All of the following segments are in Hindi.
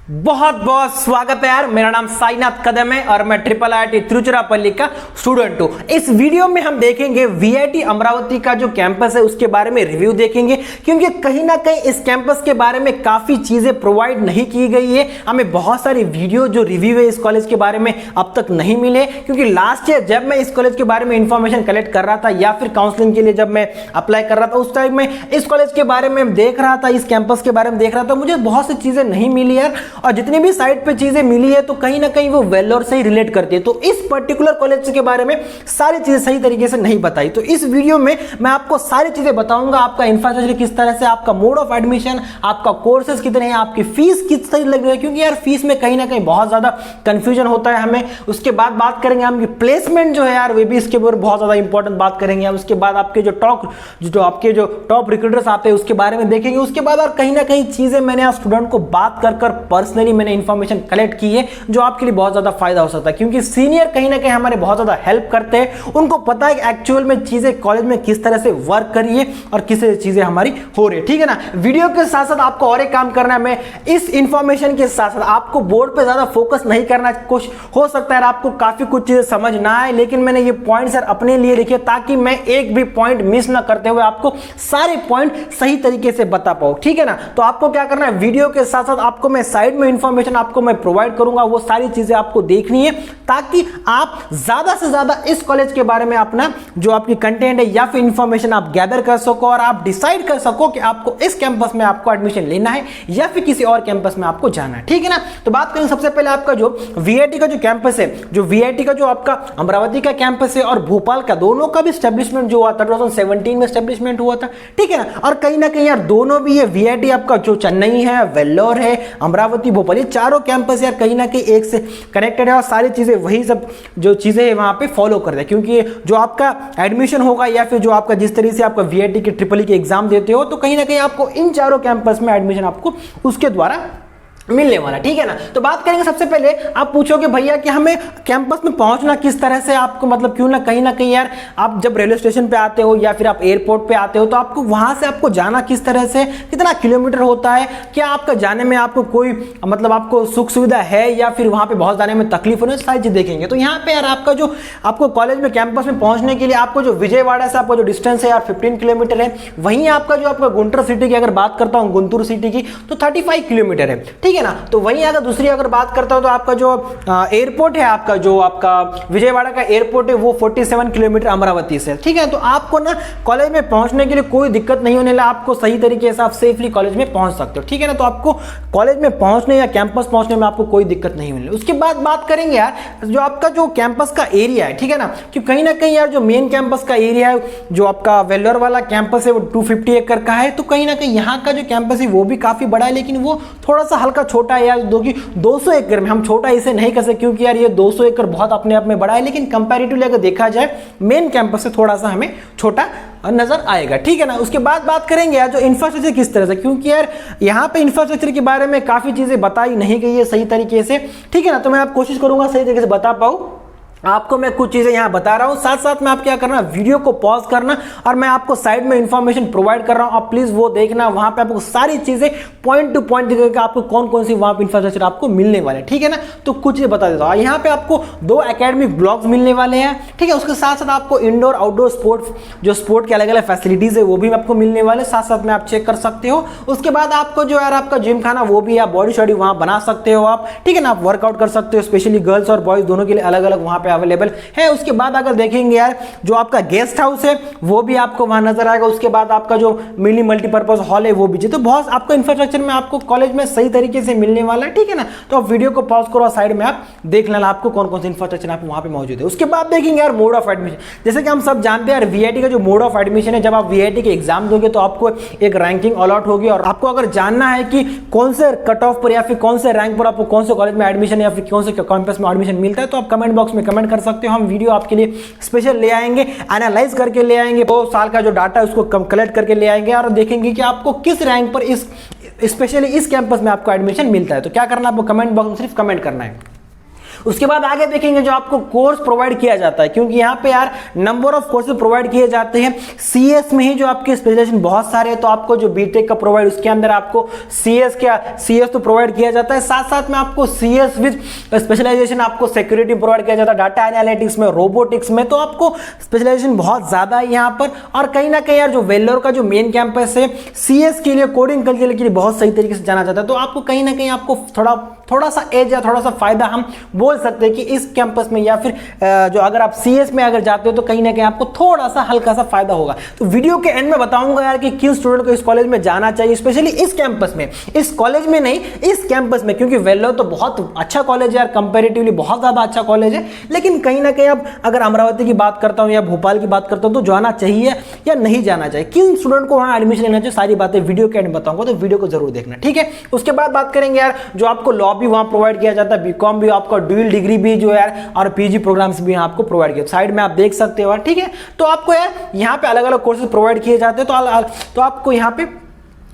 बहुत बहुत स्वागत है यार। मेरा नाम साईनाथ कदम है और मैं IIIT तिरुचिरापल्ली का स्टूडेंट हूं। इस वीडियो में हम देखेंगे VIT अमरावती का जो कैंपस है उसके बारे में रिव्यू देखेंगे, क्योंकि कहीं ना कहीं इस कैंपस के बारे में काफी चीजें प्रोवाइड नहीं की गई है। हमें बहुत सारी वीडियो जो रिव्यू है इस कॉलेज के बारे में अब तक नहीं मिले, क्योंकि लास्ट ईयर जब मैं इस कॉलेज के बारे में इंफॉर्मेशन कलेक्ट कर रहा था या फिर काउंसलिंग के लिए जब मैं अप्लाई कर रहा था उस टाइम में इस कॉलेज के बारे में देख रहा था, इस कैंपस के बारे में देख रहा था, मुझे बहुत सी चीजें नहीं मिली यार। और जितनी भी साइट पे चीजें मिली है तो कहीं ना कहीं वो वेल्लोर से ही रिलेट करती है। तो इस पर्टिकुलर कॉलेज के बारे में सारी चीजें सही तरीके से नहीं बताई, तो इस वीडियो में मैं आपको सारी चीजें बताऊंगा। आपका इंफ्रास्ट्रक्चर किस तरह से, आपका मोड ऑफ एडमिशन, आपका कोर्सेज कितने हैं, आपकी फीस किस तरह लग रही है, क्योंकि यार फीस में कहीं ना कहीं बहुत ज्यादा कंफ्यूजन होता है हमें। उसके बाद बात करेंगे हम प्लेसमेंट जो है यार, वे भी इसके ऊपर बहुत ज्यादा इंपॉर्टेंट बात करेंगे। उसके बाद आपके जो टॉप रिक्रूटर्स आते हैं उसके बारे में देखेंगे। उसके बाद और कहीं ना कहीं चीजें मैंने स्टूडेंट को बात कर पर्सनली मैंने इंफॉर्मेशन कलेक्ट की है जो आपके लिए बहुत ज्यादा फायदा हो सकता है, क्योंकि सीनियर कहीं ना कहीं हमारे बहुत ज्यादा हेल्प करते हैं। उनको पता है कि एक्चुअल में चीजें कॉलेज में किस तरह से वर्क करी है और किस तरह से चीजें हमारी हो रही है, ठीक है ना। वीडियो के साथ साथ आपको और एक काम करना है, मैं इस इंफॉर्मेशन के साथ साथ आपको बोर्ड पे ज्यादा फोकस नहीं करना। कुछ हो सकता है आपको काफी कुछ चीजें समझ ना आए, लेकिन मैंने ये पॉइंट सर अपने लिए लिखे ताकि मैं एक भी पॉइंट मिस ना करते हुए आपको सारे पॉइंट सही तरीके से बता पाऊं, ठीक है ना। तो आपको क्या करना है, वीडियो के साथ साथ आपको मैं साइड में इंफॉर्मेशन आपको मैं प्रोवाइड करूंगा, वो सारी चीजें आपको देखनी है ताकि आप ज्यादा से ज्यादा इस कॉलेज के बारे में अपना जो आपकी कंटेंट है या फिर इंफॉर्मेशन आप गैदर कर सको और आप डिसाइड कर सको कि आपको इस कैंपस में आपको एडमिशन लेना है या फिर किसी और कैंपस में आपको जाना है, ठीक है ना। तो बात करें सबसे पहले आपका जो VIT का जो कैंपस है, जो VIT का जो आपका अमरावती का कैंपस है और भोपाल का, दोनों का भी स्टैब्लिशमेंट जो हुआ था 2017 में स्टैब्लिशमेंट हुआ था, ठीक है ना। और कहीं ना कहीं यार दोनों भी है, VIT आपका जो चेन्नई है, वेल्लोर है, अमरावती, भोपाल, ये चारों कैंपस यार कहीं ना कहीं एक से कनेक्टेड है और सारी चीजें वही सब जो चीजें है वहां पे फॉलो करते हैं, क्योंकि जो आपका एडमिशन होगा या फिर जो आपका जिस तरीके से आपका VIT के ट्रिपल ई के एग्जाम देते हो तो कहीं ना कहीं आपको इन चारों कैंपस में एडमिशन आपको उसके द्वारा मिलने वाला, ठीक है ना। तो बात करेंगे सबसे पहले, आप पूछोगे भैया कि हमें कैंपस में पहुंचना किस तरह से, आपको मतलब क्यों ना कहीं यार आप जब रेलवे स्टेशन पे आते हो या फिर आप एयरपोर्ट पे आते हो तो आपको वहां से आपको जाना किस तरह से, कितना किलोमीटर होता है, क्या आपका जाने में आपको कोई मतलब आपको सुख सुविधा है या फिर वहां पे बहुत जाने में तकलीफ होने, सारी चीज देखेंगे। तो यहाँ पे यार आपका जो आपको कॉलेज में कैंपस में पहुंचने के लिए आपको जो विजयवाड़ा से आपका जो डिस्टेंस है यार 15 किलोमीटर है। वहीं आपका जो आपका गुंटूर सिटी की अगर बात करता हूँ, गुंटूर सिटी की, तो 35 किलोमीटर है, ठीक है ना। तो वहीं अगर दूसरी अगर बात करता हूं तो आपका जो एयरपोर्ट है, आपका जो आपका विजयवाड़ा का एयरपोर्ट है वो 47 किलोमीटर अमरावती से, ठीक है। तो आपको ना कॉलेज में पहुंचने के लिए कोई दिक्कत नहीं होने लगा, आपको सही तरीके से आप सेफली कॉलेज में पहुंच सकते हो, ठीक है ना। तो आपको कॉलेज में पहुंचने या कैंपस पहुंचने में आपको कोई दिक्कत नहीं होने। उसके बाद बात करेंगे यार जो आपका जो कैंपस का एरिया है, ठीक है ना, कि कहीं ना कहीं यार जो मेन कैंपस का एरिया है, जो आपका वेल्लोर वाला कैंपस है वो 250 एकड़ का है। तो कहीं ना कहीं यहाँ का जो कैंपस है वो भी काफी बड़ा है, लेकिन वो थोड़ा सा हल्का छोटा है यार, 200 एकड़ में हम छोटा इसे नहीं कर सकते, क्योंकि यार ये 200 एकड़ बहुत अपने आप में बड़ा है, लेकिन कंपैरेटिवली अगर देखा जाए मेन कैंपस से थोड़ा सा हमें छोटा नजर आएगा, ठीक है ना। उसके बाद बात करेंगे यार जो इंफ्रास्ट्रक्चर किस तरह से, क्योंकि यार यहाँ पे इंफ्रास्ट्रक्चर के बारे में काफी चीजें बताई नहीं गई है सही तरीके से, ठीक है ना। तो मैं आप कोशिश करूंगा सही तरीके से बता पाऊं आपको। मैं कुछ चीजें यहां बता रहा हूं, साथ साथ में आप क्या करना, वीडियो को पॉज करना और मैं आपको साइड में इंफॉर्मेशन प्रोवाइड कर रहा हूं, आप प्लीज वो देखना। वहां पे आपको सारी चीजें पॉइंट टू पॉइंट दिखेगा आपको कौन कौन सी वहां पे इंफ्रास्ट्रक्चर आपको मिलने वाले, ठीक है ना। तो कुछ चीजें बता देता हूं। यहाँ पे आपको 2 एकेडमिक ब्लॉक्स मिलने वाले हैं, ठीक है। उसके साथ साथ आपको इंडोर आउटडोर स्पोर्ट के अलग अलग फैसिलिटीज है वो भी आपको मिलने वाले, साथ साथ में आप चेक कर सकते हो। उसके बाद आपको जो यार आपका जिम खाना वो भी आप बॉडी शॉडी वहां बना सकते हो आप, ठीक है ना। आप वर्कआउट कर सकते हो, स्पेशली गर्ल्स और बॉयज दोनों के लिए अलग अलग वहां पे अवेलेबल है। उसके बाद अगर देखेंगे यार जो आपका गेस्ट हाउस है वो भी आपको वहां नजर आएगा। उसके बाद आपका जो मिनी मल्टीपर्पज हॉल है वो भी, तो बहुत आपको इंफ्रास्ट्रक्चर में आपको कॉलेज में सही तरीके से मिलने वाला है, ठीक है ना। तो आप वीडियो को पॉज करो, साइड में आप देख लेना आपको कौन कौन सा इंफ्रास्ट्रक्चर आप वहां पे मौजूद है। उसके बाद देखेंगे यार मोड ऑफ एडमिशन, जैसे कि हम सब जानते हैं यार VIT का जो मोड ऑफ एडमिशन है, जब आप VIT के एग्जाम दोगे तो आपको एक रैंकिंग अलॉट होगी और आपको अगर जानना है कि कौन से कट ऑफ पर या फिर कौन से रैंक पर आपको कौन से कॉलेज में एडमिशन या फिर कौन से कैंपस में एडमिशन मिलता है, तो आप कमेंट बॉक्स में कमेंट कर सकते हो। हम वीडियो आपके लिए स्पेशल ले आएंगे, एनालाइज करके ले आएंगे, 2 साल का जो डाटा है उसको कलेक्ट करके ले आएंगे और देखेंगे कि आपको किस रैंक पर स्पेशली इस कैंपस में आपको एडमिशन मिलता है। तो क्या करना है, आपको कमेंट बॉक्स में सिर्फ कमेंट करना है। उसके बाद आगे देखेंगे जो आपको कोर्स प्रोवाइड किया जाता है, क्योंकि यहाँ पे यार नंबर ऑफ कोर्सेज प्रोवाइड किए जाते हैं। सीएस में ही जो आपके स्पेशलाइजेशन बहुत सारे हैं, तो आपको जो बीटेक का प्रोवाइड उसके अंदर आपको सीएस तो प्रोवाइड किया जाता है, साथ साथ में आपको सीएस विद स्पेशलाइजेशन आपको सिक्योरिटी प्रोवाइड किया जाता है, डाटा एनालिटिक्स में, रोबोटिक्स में, तो आपको स्पेशलाइजेशन बहुत ज्यादा है यहाँ पर। और कहीं ना कहीं यार जो वेल्लोर का जो मेन कैंपस है सीएस के लिए, कोडिंग कल्चर के लिए बहुत सही तरीके से जाना जाता है, तो आपको कहीं ना कहीं आपको थोड़ा सा एज या थोड़ा सा फायदा हम बोल सकते हैं कि इस कैंपस में, या फिर जो अगर आप सीएस में अगर जाते हो तो कहीं ना कहीं आपको थोड़ा सा हल्का सा फायदा होगा। तो वीडियो के एंड में बताऊंगा यार कि किन स्टूडेंट को इस कॉलेज में जाना चाहिए, स्पेशली इस कैंपस में, इस कॉलेज में नहीं, इस कैंपस में, क्योंकि वेल्लोर तो बहुत अच्छा कॉलेज है यार, कंपैरेटिवली बहुत ज्यादा अच्छा कॉलेज है, लेकिन कहीं ना कहीं अब अगर अमरावती की बात करता हूं या भोपाल की बात करता हूं तो जाना चाहिए या नहीं जाना चाहिए, किन स्टूडेंट को वहां एडमिशन लेना चाहिए, सारी बातें वीडियो के एंड में बताऊंगा, तो वीडियो को जरूर देखना, ठीक है। उसके बाद बात करेंगे यार जो आपको लॉ भी वहां प्रोवाइड किया जाता है, बीकॉम भी, आपका ड्यूल डिग्री भी जो यार, और पीजी प्रोग्राम्स भी आपको प्रोवाइड किया, साइड में आप देख सकते हो, ठीक है। तो आपको यार यहाँ पे अलग अलग कोर्सेज प्रोवाइड किए जाते हैं, तो आपको यहाँ पे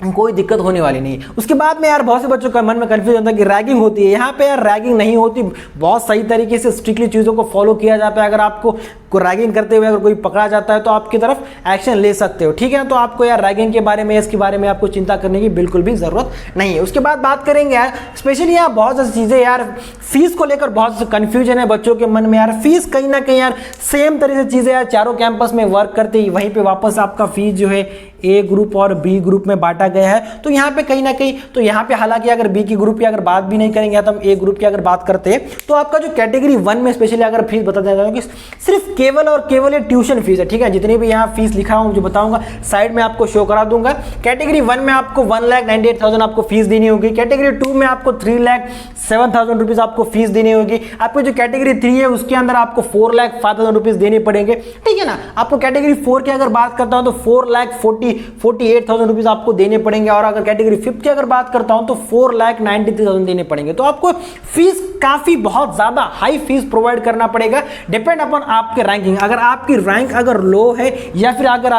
कोई दिक्कत होने वाली नहीं। उसके बाद में यार बहुत से बच्चों का मन में कंफ्यूजन होता है कि रैगिंग होती है, यहाँ पे यार रैगिंग नहीं होती, बहुत सही तरीके से स्ट्रिक्टली चीज़ों को फॉलो किया जाता है। अगर आपको रैगिंग करते हुए अगर कोई पकड़ा जाता है तो आपकी तरफ एक्शन ले सकते हो, ठीक है। तो आपको यार रैगिंग के बारे में, इसके बारे में आपको चिंता करने की बिल्कुल भी जरूरत नहीं है। उसके बाद बात करेंगे यार स्पेशली यहाँ बहुत सारी चीज़ें यार, फीस को लेकर बहुत से कन्फ्यूजन है बच्चों के मन में यार। फीस कहीं ना कहीं यार सेम तरह से चीज़ें यार चारों कैंपस में वर्क करते ही वहीं पर वापस आपका फीस जो है ए ग्रुप और बी ग्रुप में बांटा गया है। तो यहाँ पे कहीं ना कहीं, तो यहाँ पे हालांकि अगर बी की ग्रुप की अगर बात भी नहीं करेंगे तो हम ए ग्रुप की अगर बात करते हैं तो आपका जो कैटेगरी 1 में स्पेशली अगर फीस बता देता हूँ कि सिर्फ केवल और केवल ये ट्यूशन फीस है, ठीक है। जितनी भी यहाँ फीस लिखा हूँ जो बताऊंगा साइड में आपको शो करा दूंगा। कैटेगरी 1 में आपको 1,98,000 आपको फीस देनी होगी, कैटेगरी 2 में आपको 3,07,000 रुपीज आपको फीस देनी होगी, आपको जो कैटेगरी 3 है उसके अंदर आपको 4,05,000 रुपीज देने पड़ेंगे, ठीक है ना। आपको कैटेगरी 4 की अगर बात करता हूँ तो 4,48,000 रुपीज आपको देने पड़ेंगे, और अगर कैटेगरी 5 की अगर बात करता हूं तो 4,93,000 देने पड़ेंगे। तो आपको फीस काफी बहुत ज्यादा हाई फीस प्रोवाइड करना पड़ेगा, डिपेंड अपॉन आपके रैंकिंग। अगर आपकी रैंक अगर लो है या फिर अगर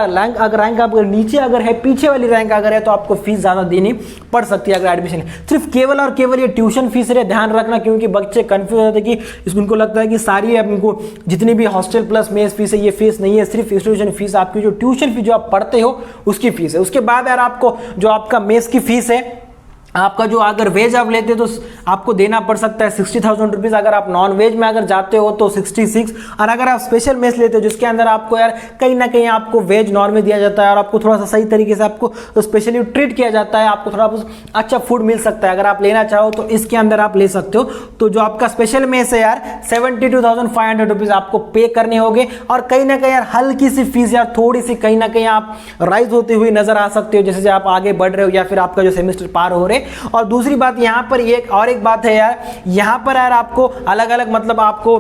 रैंक आपके नीचे अगर है, पीछे वाली रैंक अगर है, तो आपको फीस ज्यादा देनी पड़ सकती है अगर एडमिशन। सिर्फ केवल और केवल ये ट्यूशन फीस है, ध्यान रखना, क्योंकि बच्चे कंफ्यूज होते हैं कि उनको लगता है कि सारी उनको जितनी भी हॉस्टल प्लस मेस फीस है ये फीस नहीं है, सिर्फ इंस्टीट्यूशन फीस, आपकी जो ट्यूशन फीस जो आप पढ़ते हो उसकी फीस है। उसके बाद यार आपको जो आपका मेस की फीस है, आपका जो अगर वेज आप लेते हो तो आपको देना पड़ सकता है 60,000 रुपीज, अगर आप नॉन वेज में अगर जाते हो तो 66, और अगर आप स्पेशल मेस लेते हो जिसके अंदर आपको यार कहीं ना कहीं आपको वेज नॉन वेज दिया जाता है और आपको थोड़ा सा सही तरीके से आपको स्पेशली ट्रीट किया जाता है, आपको थोड़ा अच्छा फूड मिल सकता है, अगर आप लेना चाहो तो इसके अंदर आप ले सकते हो। तो जो आपका स्पेशल मेस है यार 72,500 रुपीज आपको पे करने होंगे, और कहीं ना कहीं यार हल्की सी फीस यार थोड़ी सी कहीं ना कहीं आप राइज होते हुए नजर आ सकते हो जैसे आप आगे बढ़ रहे हो या फिर आपका जो सेमेस्टर पार हो रहे। और दूसरी बात यहाँ पर एक बात है यार, यहाँ पर यार आपको अलग अलग मतलब आपको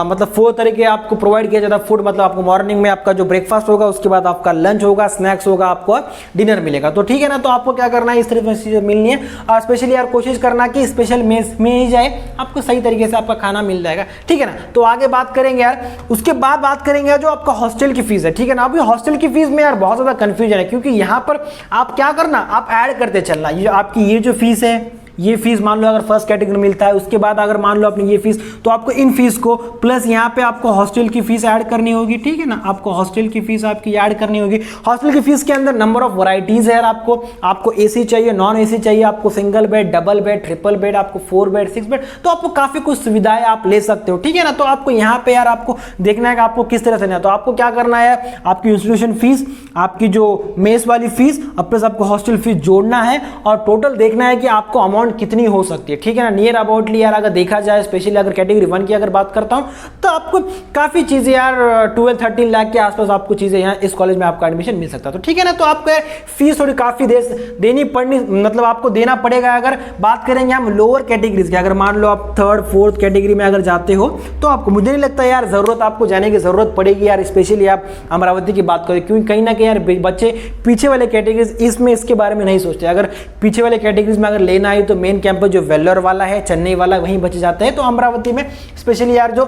मतलब 4 तरीके आपको प्रोवाइड किया जाता है फूड, मतलब आपको मॉर्निंग में आपका जो ब्रेकफास्ट होगा, उसके बाद आपका लंच होगा, स्नैक्स होगा, आपको डिनर मिलेगा। तो ठीक है ना, तो आपको क्या करना है, इस तरह से चीजें मिलनी है, और स्पेशली यार कोशिश करना कि स्पेशल मेस में ही जाए, आपको सही तरीके से आपका खाना मिल जाएगा, ठीक है ना। तो आगे बात करेंगे यार, उसके बाद बात करेंगे जो आपका हॉस्टल की फीस है, ठीक है ना। अभी हॉस्टल की फीस में यार बहुत ज्यादा कंफ्यूजन है, क्योंकि यहाँ पर आप क्या करना, आप ऐड करते चलना, ये आपकी ये जो फीस है, ये फीस मान लो अगर फर्स्ट कैटेगरी में मिलता है, उसके बाद अगर मान लो आपने ये फीस, तो आपको इन फीस को प्लस यहाँ पे आपको हॉस्टल की फीस ऐड करनी होगी, ठीक है ना। आपको हॉस्टल की फीस आपकी ऐड करनी होगी। हॉस्टल की फीस के अंदर नंबर ऑफ वैरायटीज है यार, आपको एसी चाहिए, नॉन एसी चाहिए, आपको single bed, double bed, triple bed, आपको 4 बेड, 6 बेड, तो आपको काफी कुछ सुविधाएं आप ले सकते हो, ठीक है ना। तो आपको यहाँ पे यार आपको देखना है कि आपको किस तरह से लेना, तो आपको क्या करना है, आपकी इंस्टीट्यूशन फीस, आपकी जो मेस वाली फीस, प्लस आपको हॉस्टल फीस जोड़ना है, और टोटल देखना है कि आपको अमाउंट कितनी हो सकती है, ठीक है ना। नियर अबाउटली यार अगर देखा जाए, स्पेशली अगर कैटेगरी 1 की अगर बात करता हूं, तो आपको काफी चीजें यार 12-13 लाख के आसपास आपको चीजें यहाँ इस कॉलेज में आपको एडमिशन मिल सकता है, तो ठीक है ना। तो आपको फीस थोड़ी काफी देनी पड़नी, मतलब आपको देना पड़ेगा। अगर बात करेंगे हम लोअर कैटेगरीज की, अगर मान लो आप 3rd 4th कैटेगरी में अगर जाते हो, तो आपको, मुझे नहीं लगता यार जरूरत आपको जाने की जरूरत पड़ेगी यार, स्पेशली आप अमरावती की बात करें, क्योंकि कहीं ना कहीं यार बच्चे पीछे वाले कैटेगरीज इसमें इसके बारे में नहीं सोचते। अगर पीछे वाले कैटेगरीज में अगर लेना है तो मेन कैंपस जो वेल्लोर वाला है, चेन्नई वाला, वहीं बचे जाते हैं। तो अमरावती में स्पेशली यार जो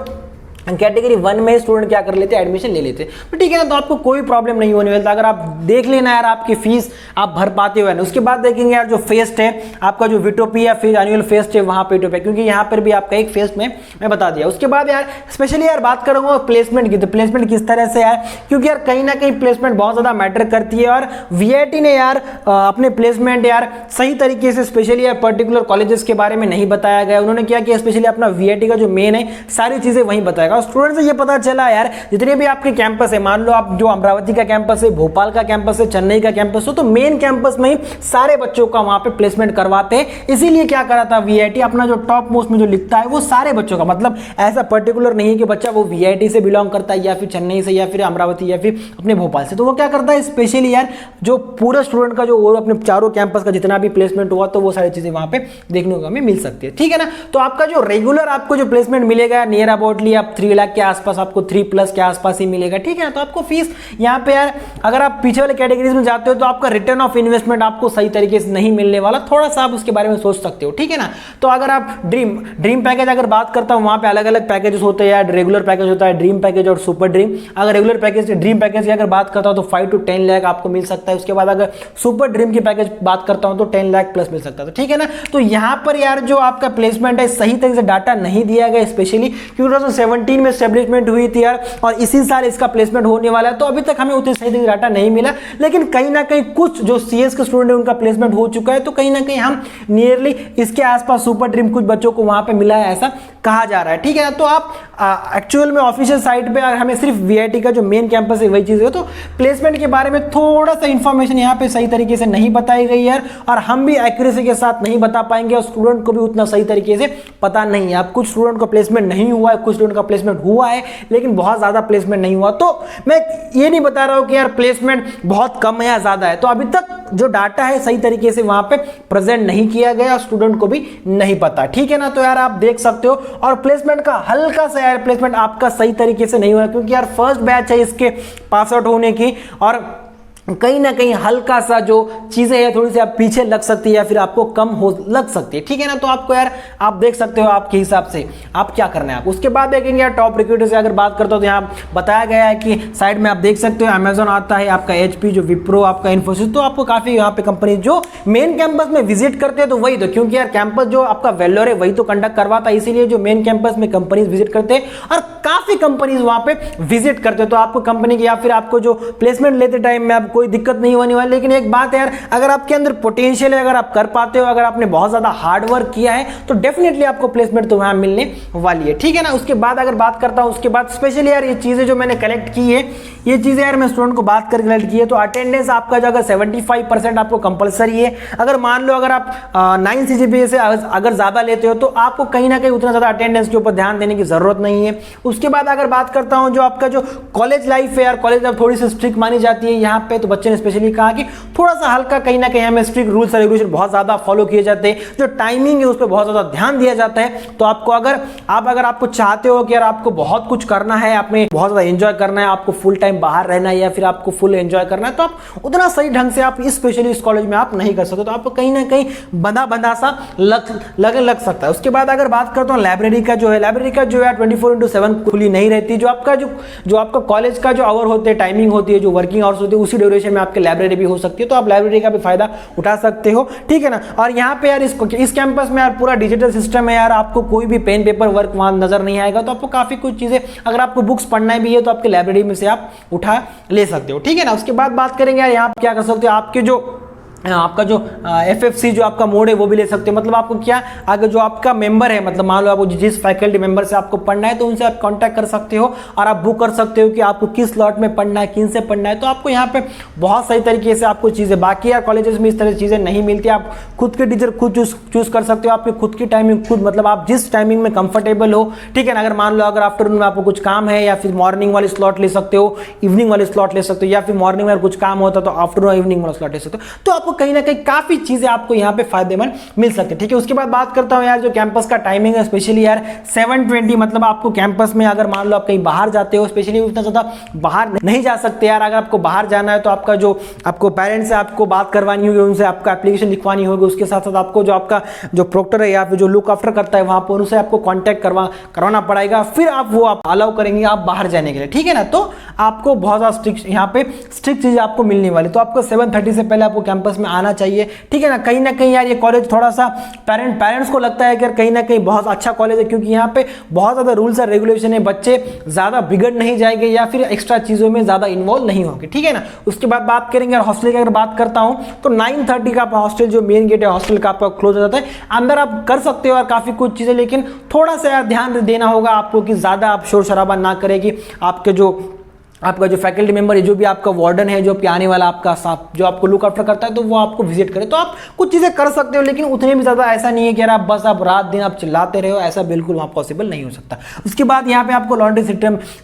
कैटेगरी 1 में स्टूडेंट क्या कर लेते हैं, एडमिशन ले लेते हैं। तो ठीक है ना, तो आपको कोई प्रॉब्लम नहीं होने वाली। अगर आप देख लेना यार आपकी फीस आप भर पाते हो ना। उसके बाद देखेंगे यार जो फेस्ट है आपका, जो विटोपिया फिर एनुअल फेस्ट है वहां पे विटोपिया, क्योंकि यहाँ पर भी आपका एक फेस्ट में मैं बता दिया। उसके बाद यार स्पेशली यार बात करूंगा प्लेसमेंट की, तो प्लेसमेंट किस तरह से यार, क्योंकि यार कहीं ना कहीं प्लेसमेंट बहुत ज्यादा मैटर करती है। और वीआईटी ने यार अपने प्लेसमेंट यार सही तरीके से स्पेशली यार पर्टिकुलर कॉलेजेस के बारे में नहीं बताया गया। उन्होंने क्या किया, स्पेशली अपना वीआईटी का जो मेन है सारी चीजें वहीं बताएगा। स्टूडेंट से ये पता चला यार जितने भी आपके कैंपस है, मान लो आप जो अमरावती का कैंपस है, भोपाल का कैंपस है, चेन्नई का कैंपस हो, तो मेन कैंपस में ही सारे बच्चों का वहां पे प्लेसमेंट करवाते हैं। इसीलिए क्या करा था वीआईटी, अपना जो टॉप मोस्ट में जो लिखता है वो सारे बच्चों का, मतलब ऐसा पर्टिकुलर नहीं है कि बच्चा वो वीआईटी से बिलोंग करता है या फिर चेन्नई से या फिर अमरावती या फिर अपने भोपाल से, तो वो क्या करता है स्पेशली यार जो पूरा स्टूडेंट का जो और अपने चारों कैंपस का जितना भी प्लेसमेंट हुआ तो वो सारी चीजें वहां पे देखने को हमें मिल सकती है। ठीक है ना, तो आपका जो रेगुलर आपको जो प्लेसमेंट मिलेगा नियर अबाउटली आप 3 लाख के आसपास, आपको 3+ के आसपास ही मिलेगा। ठीक है, तो आपको फीस यहाँ पे यार अगर आप पीछे वाले कैटेगरीज में जाते हो तो आपका रिटर्न ऑफ इन्वेस्टमेंट आपको सही तरीके से नहीं मिलने वाला, थोड़ा सा आप उसके बारे में सोच सकते हो। ठीक है ना, तो अगर आप ड्रीम पैकेज अगर बात करता हूं, वहां पे अलग अलग पैकेजेस होते हैं यार, रेगुलर पैकेज होता है, ड्रीम पैकेज और सुपर ड्रीम। अगर रेगुलर पैकेज ड्रीम पैकेज की अगर बात करता हूं तो 5 to 10 लाख आपको मिल सकता है। उसके बाद अगर सुपर ड्रीम की पैकेज बात करता हूं तो 10 लाख प्लस मिल सकता है। तो ठीक है ना, तो यहां पर यार जो आपका प्लेसमेंट है सही तरीके से डाटा नहीं दिया गया, स्पेशली क्योंकि 2017 में एस्टेब्लिशमेंट हुई थी यार और इसी साल इसका प्लेसमेंट होने वाला है, तो अभी तक हमें उतनी सही डाटा नहीं मिला। लेकिन कहीं ना कहीं कुछ जो सीएस के स्टूडेंट है उनका प्लेसमेंट हो चुका है, तो कहीं ना कहीं हम नियरली इसके आसपास सुपर ड्रीम कुछ बच्चों को वहां पे मिला है ऐसा कहा जा रहा है। ठीक है ना, तो आप एक्चुअल में ऑफिशियल साइट पे हमें सिर्फ वीआईटी का जो मेन कैंपस है वही चीज है, तो प्लेसमेंट के बारे में थोड़ा सा इंफॉर्मेशन यहाँ पे सही तरीके से नहीं बताई गई यार, और हम भी एक्यूरेसी के साथ नहीं बता पाएंगे और स्टूडेंट को भी उतना सही तरीके से पता नहीं है। अब कुछ स्टूडेंट को प्लेसमेंट नहीं हुआ है, कुछ स्टूडेंट का प्लेसमेंट हुआ है लेकिन बहुत ज्यादा प्लेसमेंट नहीं हुआ। तो मैं ये नहीं बता रहा हूं कि यार प्लेसमेंट बहुत कम है या ज्यादा है, तो अभी तक जो डाटा है सही तरीके से वहां पे प्रेजेंट नहीं किया गया, स्टूडेंट को भी नहीं पता। ठीक है ना, तो यार आप देख सकते हो। और प्लेसमेंट का हल्का सा यार प्लेसमेंट आपका सही तरीके से नहीं हुआ, क्योंकि यार फर्स्ट बैच है इसके पास आउट होने की, और कहीं ना कहीं हल्का सा जो चीजें हैं थोड़ी सी आप पीछे लग सकती है या फिर आपको कम हो लग सकती है। ठीक है ना, तो आपको यार आप देख सकते हो आपके हिसाब से आप क्या करना है आप। उसके बाद देखेंगे यार टॉप रिक्रूटर से अगर बात करता हूं तो यहाँ बताया गया है कि साइड में आप देख सकते हो अमेजॉन आता है, आपका एचपी, जो विप्रो, आपका इन्फोसिस, तो आपको काफी यहाँ पे कंपनी जो मेन कैंपस में विजिट करते हैं तो वही, तो क्योंकि यार कैंपस जो आपका वेल्लोर है वही तो कंडक्ट करवाता है, इसीलिए जो मेन कैंपस में कंपनीज विजिट करते हैं और काफी कंपनीज वहां पे विजिट करते हैं, तो आपको कंपनी की या फिर आपको जो प्लेसमेंट लेते टाइम में आप कोई दिक्कत नहीं होने वाली। लेकिन एक बात है यार, अगर आपके अंदर पोटेंशियल है, अगर आप कर पाते हो, अगर आपने बहुत ज्यादा हार्ड वर्क किया है तो डेफिनेटली आपको प्लेसमेंट तो वहां मिलने वाली है। ठीक है ना, उसके बाद अगर बात करता हूं, उसके बाद स्पेशली यार ये चीजें जो मैंने कलेक्ट की है, ये चीजें यार मैं स्टूडेंट को बात करके कलेक्ट की है, तो अटेंडेंस आपका जो अगर 75% आपको कंपलसरी है, अगर मान लो अगर आप 9 CGPA से अगर ज्यादा लेते हो तो आपको कहीं ना कहीं उतना ज्यादा अटेंडेंस के ऊपर ध्यान देने की जरूरत नहीं है। उसके बाद अगर बात करता हूं जो आपका जो कॉलेज लाइफ है यार, कॉलेज लाइफ थोड़ी सी स्ट्रिक्ट मानी जाती है यहाँ पे, तो बच्चे ने स्पेशली कहा कि थोड़ा सा हल्का कहीं ना कहीं हमें स्ट्रिक्ट रूल्स और रेगुलेशन बहुत ज्यादा फॉलो किए जाते हैं, जो टाइमिंग है उस पर बहुत ज्यादा ध्यान दिया जाता है। तो आपको अगर आपको चाहते हो कि यार आपको बहुत कुछ करना है, आपने बहुत ज्यादा एंजॉय करना है, आपको फुल टाइम बाहर रहना है या फिर आपको फुल एंजॉय करना है, तो आप उतना सही ढंग से आप स्पेशली इस कॉलेज में आप नहीं कर सकते, तो आपको कहीं ना कहीं बंधा सा लग सकता है। उसके बाद अगर बात करता हूँ लाइब्रेरी का जो है, लाइब्रेरी का जो है 24/7 खुली नहीं रहती, जो आपका कॉलेज का जो आवर होते हैं, टाइमिंग होती है, जो वर्किंग आवर्स होती है, उसी ड्यूरेशन में आपके लाइब्रेरी भी हो सकती है, तो आप लाइब्रेरी का भी फायदा उठा सकते हो। ठीक है ना, और यहाँ पे यार इस कैंपस में यार पूरा डिजिटल सिस्टम है यार, आपको कोई भी पेन पेपर वर्क वहां नजर नहीं आएगा, तो आपको काफी कुछ चीजें, अगर आपको बुक्स पढ़ना भी है तो आपके लाइब्रेरी में से आप उठा ले सकते हो। ठीक है ना, उसके बाद बात करेंगे यार यहाँ क्या कर सकते हो, आपका जो FFC जो आपका मोड है वो भी ले सकते हो। मतलब आपको क्या, अगर जो आपका मेंबर है, मतलब मान लो आपको जिस फैकल्टी मेंबर से आपको पढ़ना है तो उनसे आप कांटेक्ट कर सकते हो और आप बुक कर सकते हो कि आपको किस स्लॉट में पढ़ना है, किन से पढ़ना है, तो आपको यहाँ पे बहुत सही तरीके से आपको चीजें, बाकी यार कॉलेजेस में इस तरह की चीजें नहीं मिलती, आप खुद के टीचर खुद चूज कर सकते हो, आपकी खुद की टाइमिंग खुद, मतलब आप जिस टाइमिंग में कंफर्टेबल हो। ठीक है ना, अगर मान लो अगर आफ्टरनून में आपको कुछ काम है या फिर मॉर्निंग वाली स्लॉट ले सकते हो, इवनिंग वाले स्लॉट ले सकते हो, या फिर मॉर्निंग में कुछ काम होता तो आफ्टरनून इवनिंग वाला स्लॉट ले सकते हो, तो आपको आपको कहीं ना कहीं काफी चीजें आपको यहाँ पे फायदेमंद मिल सकते हैं, ठीक है। उसके बाद बात करता हूँ यार जो कैंपस का टाइमिंग है, स्पेशली यार 7:20, मतलब आपको कैंपस में अगर मान लो आप कहीं बाहर जाते हो, स्पेशली उतना ज्यादा बाहर नहीं जा सकते यार, अगर आपको बाहर जाना है तो आपका जो आपको पेरेंट्स से आपको बात करवानी होगी, उनसे आपका एप्लीकेशन लिखवानी होगी, उसके साथ साथ आपको जो आपका जो प्रोक्टर है या फिर जो लुक आफ्टर करता है वहां पर उनसे आपको कांटेक्ट करवाना पड़ेगा, फिर आप अलाउ करेंगे आप बाहर जाने के लिए, ठीक है ना। तो आपको बहुत ज्यादा स्ट्रिक्ट यहाँ पे स्ट्रिक्ट चीजें आपको मिलने वाली, तो आपको 7:30 से पहले आपको कैंपस में आना चाहिए, ठीक है ना। कहीं ना कहीं यार ये कॉलेज थोड़ा सा पेरेंट्स को लगता है कि कहीं ना कहीं बहुत अच्छा कॉलेज है, क्योंकि यहाँ पे बहुत ज्यादा रूल्स और रेगुलेशन है, बच्चे ज्यादा बिगड़ नहीं जाएंगे या फिर एक्स्ट्रा चीजों में ज्यादा इन्वॉल्व नहीं होंगे, ठीक है ना। उसके बाद बात करेंगे हॉस्टल की, अगर बात करता हूं तो 9:30 का हॉस्टल जो मेन गेट है हॉस्टल का आपका क्लोज हो जाता है। अंदर आप कर सकते हो और काफी कुछ चीजें, लेकिन थोड़ा सा यार ध्यान देना होगा आपको कि ज्यादा आप शोर शराबा ना करेगी, आपका जो फैकल्टी मेंबर है, जो भी आपका वार्डन है, जो आने वाला आपका साथ जो आपको लुक आफ्टर करता है, तो वो आपको विजिट करे, तो आप कुछ चीजें कर सकते हो, लेकिन उतने भी ज्यादा ऐसा नहीं है कि यार आप बस आप रात दिन आप चिल्लाते रहो, ऐसा बिल्कुल वहां पॉसिबल नहीं हो सकता। उसके बाद यहाँ पे आपको लॉन्ड्री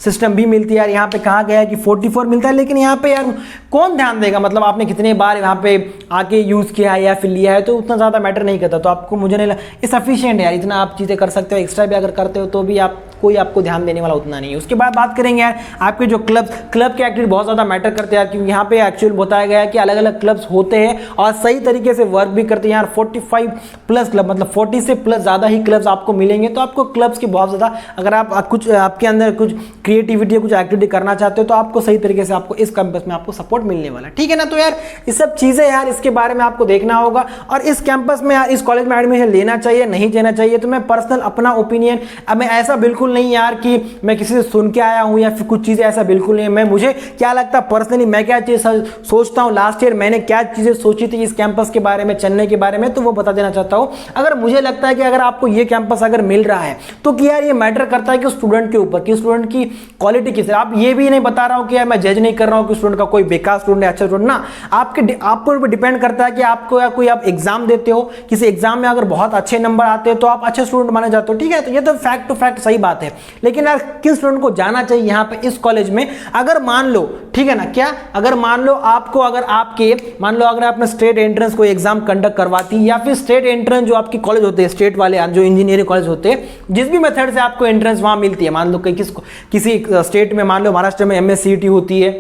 सिस्टम भी मिलती है यार, यहाँ पे कहा गया है कि 44 मिलता है, लेकिन यहाँ पे यार कौन ध्यान देगा, मतलब आपने कितने बार यहाँ पे आके यूज किया है या फिर लिया है, तो उतना ज्यादा मैटर नहीं करता, तो आपको मुझे नहीं लगता सफिशिएंट है यार, इतना आप चीजें कर सकते हो। एक्स्ट्रा भी अगर करते हो तो भी कोई आपको ध्यान देने वाला उतना नहीं है। उसके बाद बात करेंगे यार आपके जो क्लब के एक्टिविटी बहुत ज्यादा मैटर करते हैं यार, क्योंकि यहाँ पे एक्चुअल बताया गया है कि अलग अलग क्लब्स होते हैं और सही तरीके से वर्क भी करते हैं यार। 45+ क्लब, मतलब 40 से प्लस ज्यादा ही क्लब्स आपको मिलेंगे, तो आपको क्लब्स की बहुत ज्यादा, अगर आप कुछ आपके अंदर कुछ क्रिएटिविटी कुछ एक्टिविटी करना चाहते हो तो आपको सही तरीके से आपको इस कैंपस में आपको सपोर्ट मिलने वाला है, ठीक है ना। तो यार ये सब चीजें यार इसके बारे में आपको देखना होगा, और इस कैंपस में यार इस कॉलेज में एडमिशन लेना चाहिए नहीं लेना चाहिए, तो मैं पर्सनल अपना ओपिनियन, अब मैं ऐसा बिल्कुल नहीं यार कि मैं किसी से सुन के आया हूं या फिर कुछ चीजें, ऐसा बिल्कुल नहीं। मैं मुझे क्या लगता पर्सनली, मैं क्या चीज सोचता हूं, लास्ट ईयर मैंने क्या चीजें सोची थी इस कैंपस के बारे में, चेन्नई के बारे में, तो वो बता देना चाहता हूं। अगर मुझे लगता है कि अगर आपको ये कैंपस अगर मिल रहा है तो कि यार ये मैटर करता है कि स्टूडेंट के ऊपर, कि स्टूडेंट की क्वालिटी किस, आप ये भी नहीं बता रहा हूं कि यार मैं जज नहीं कर रहा हूं कि स्टूडेंट का कोई बेकार स्टूडेंट है अच्छा स्टूडेंट ना, आपके ऊपर डिपेंड करता है कि आपको या कोई आप एग्जाम देते हो, किसी एग्जाम में अगर बहुत अच्छे नंबर आते हैं तो आप अच्छे स्टूडेंट माने जाते हो, ठीक है। तो ये तो फैक्ट टू फैक्ट सही बात है, लेकिन यार किस स्टूडेंट को जाना चाहिए यहाँ पे इस कॉलेज में, अगर मान लो, ठीक है ना, क्या अगर मान लो आपको, अगर आपके मान लो अगर आपने स्टेट एंट्रेंस कोई एग्जाम कंडक्ट करवाती, या फिर स्टेट एंट्रेंस जो आपकी कॉलेज होते हैं स्टेट वाले जो इंजीनियरिंग कॉलेज होते हैं, जिस भी मेथड से आपको एंट्रेंस वहां मिलती है, मान लो किसी स्टेट में, मान लो महाराष्ट्र में MSCET होती है,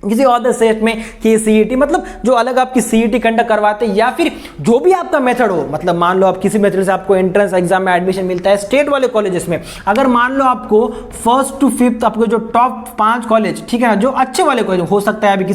किसी और स्टेट में कि CET, मतलब जो अलग आपकी CET कंडक्ट करवाते हैं, या फिर जो भी आपका मेथड हो, मतलब मान लो आप किसी मेथड से आपको एंट्रेंस एग्जाम में एडमिशन मिलता है स्टेट वाले कॉलेजेस में, अगर मान लो आपको 1st to 5th आपको जो टॉप 5 कॉलेज, ठीक है ना, जो अच्छे वाले कॉलेज हो सकता है, अभी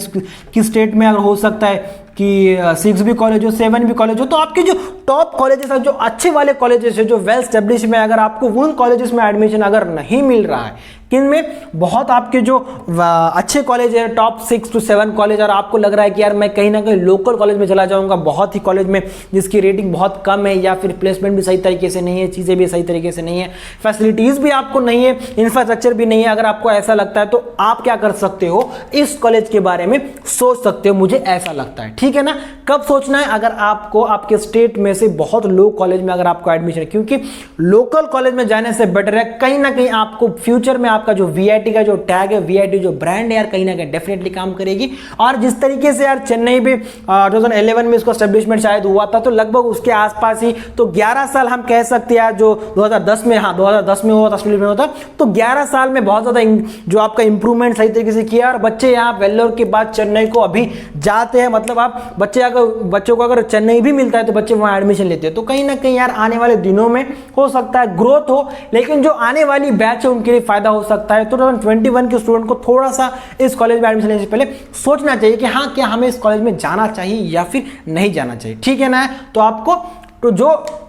किस स्टेट में अगर हो सकता है कि 6 भी कॉलेज हो, 7 भी कॉलेज हो, तो आपके जो टॉप कॉलेजेस है, जो अच्छे वाले कॉलेजेस है, जो वेल स्टेब्लिश में, अगर आपको उन कॉलेजेस में एडमिशन अगर नहीं मिल रहा है, किनमें बहुत आपके जो अच्छे कॉलेज है टॉप 6 to 7 कॉलेज, और आपको लग रहा है कि यार मैं कहीं ना कहीं लोकल कॉलेज में चला जाऊंगा, बहुत ही कॉलेज में जिसकी रेटिंग बहुत कम है, या फिर प्लेसमेंट भी सही तरीके से नहीं है, चीजें भी सही तरीके से नहीं है, फैसिलिटीज भी आपको नहीं है, इंफ्रास्ट्रक्चर भी नहीं है, अगर आपको ऐसा लगता है तो आप क्या कर सकते हो, इस कॉलेज के बारे में सोच सकते हो, मुझे ऐसा लगता है, ठीक है ना। कब सोचना है, अगर आपको आपके स्टेट में से बहुत लो कॉलेज में अगर आपको एडमिशन है, क्योंकि लोकल कॉलेज में जाने से बेटर है, कहीं ना कहीं आपको फ्यूचर में आपका जो VIT का जो टैग है, VIT जो ब्रांड है यार, कहीं ना कहीं डेफिनेटली काम करेगी। और जिस तरीके से यार चेन्नई भी 2011 में इसको एस्टेब्लिशमेंट शायद हुआ था, तो लगभग उसके आसपास ही, तो 11 साल हम कह सकते हैं यार, जो 2010 में, हाँ 2010 में हुआ था एस्टेब्लिशमेंट होता, तो 11 साल में बहुत ज्यादा जो आपका इंप्रूवमेंट सही तरीके से किया, और बच्चे यहाँ वेल्लोर के बाद चेन्नई को अभी जाते हैं, मतलब आप बच्चों को अगर चेन्नई भी मिलता है तो बच्चे वहां एडमिशन लेते हैं, तो कहीं ना कहीं यार आने वाले दिनों में हो सकता है ग्रोथ हो, लेकिन जो आने वाली बैच है उनके लिए फायदा हो सकता है। तो 2021 के स्टूडेंट को थोड़ा सा इस कॉलेज में एडमिशन लेने से पहले सोचना चाहिए कि हाँ क्या हमें इस कॉलेज में जाना चाहिए या फिर नहीं जाना चाहिए, ठीक है ना। तो आपको तो जो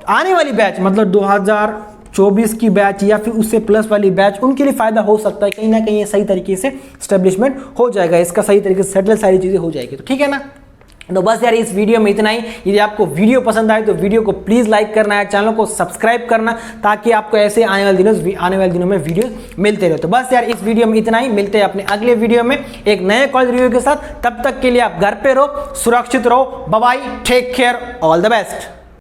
आने वाली बैच, मतलब 2024 की बैच या फिर उससे प्लस वाली बैच, उनके लिए फायदा हो सकता है, कहीं ना कहीं ये सही तरीके से स्टेब्लिशमेंट हो जाएगा, इसका सही तरीके से सेटल सारी चीजें हो जाएगी, तो ठीक है ना। तो बस यार इस वीडियो में इतना ही। यदि आपको वीडियो पसंद आए तो वीडियो को प्लीज लाइक करना है, चैनल को सब्सक्राइब करना, ताकि आपको ऐसे आने वाले दिनों में वीडियो मिलते रहे। तो बस यार इस वीडियो में इतना ही, मिलते हैं अपने अगले वीडियो में एक नए कॉलेज रिव्यू के साथ। तब तक के लिए आप घर पे रहो, सुरक्षित रहो, bye bye, take care, all the best.